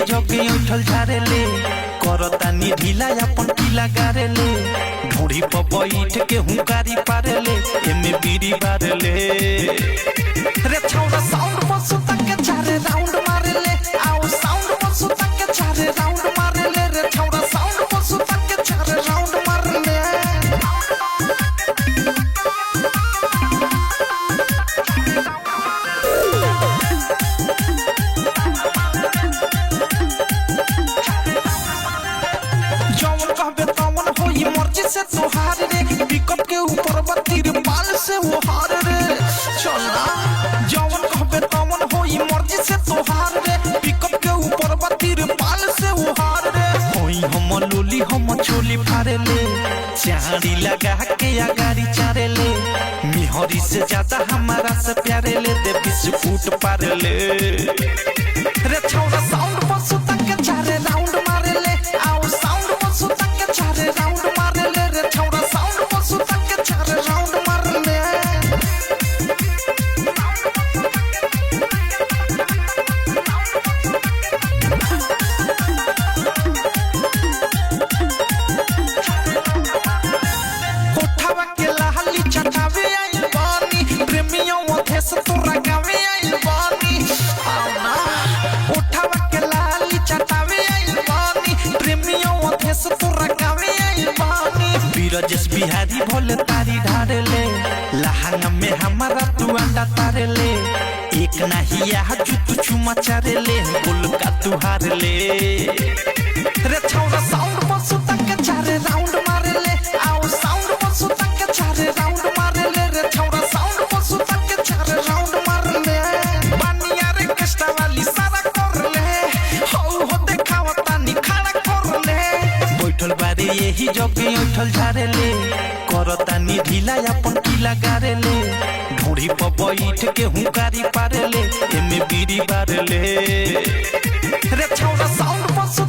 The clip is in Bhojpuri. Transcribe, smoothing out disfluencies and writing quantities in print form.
जगे उठल झारेले करतानी ढीला अपन पीला गारेले ढोड़ी पर बैठ के हुंकारी पारेले एमे बीड़ी बारेले रे छौड़ा साउंड बसु तक चारे राउंड मारेले आओ साउंड बसु तक चारे राउंड मारेले रे छौड़ा साउंड बसु तक चारे राउंड मारेले जौन कहबे तौन होई मर्जी से तोहार रे पिकअप के ऊपर बत्तीर बाल से वो हार रे चलना जौन कहबे तौन होई मर्जी से तोहार रे पिकअप के ऊपर बत्तीर बाल से वो हार रे होई हम लोली हम चोली फारेले चाड़ी लगा के आगारी चारेले मिहरी से ज्यादा हमारा से प्यारेले दे बिस्कुट पारेले रे छौड़ा साउंड बसु तक चारे राउंड मारेले आओ साउंड बसु तक चारे राउंड मारेले रे छौड़ा साउंड बसु तक चारे राउंड मारेले कोठावा के लाली चटावे आई बानी प्रेमियों मथे से तोरा गावे आई बानी आओ ना कोठावा के लाली चटावे आई बानी प्रेमियों मथे से तोरा गावे आई बानी बीरजस बिहारी भोले तारी ढारेले लहंगा में हमारा तू अंडा तारेले एक नहीं या तू चुमा चारेले बोल का तू हारेले रे छौड़ा साउंड बसु तक चारे राउंड मारेले आओ साउंड बसु तक चारे राउंड मारेले रे छौड़ा साउंड बसु तक चारे राउंड मारेले बानिया रे कष्टा वाली सारा करले हो देखावा तानी खड़ा करले बैठल बारे यही जगे उठल झारेले करतानी ढीला अपन पीला गारेले ढोड़ी पर बैठ के हुंकारी पारेले एमे बीड़ी बारेले रे छौड़ा साउंड बसु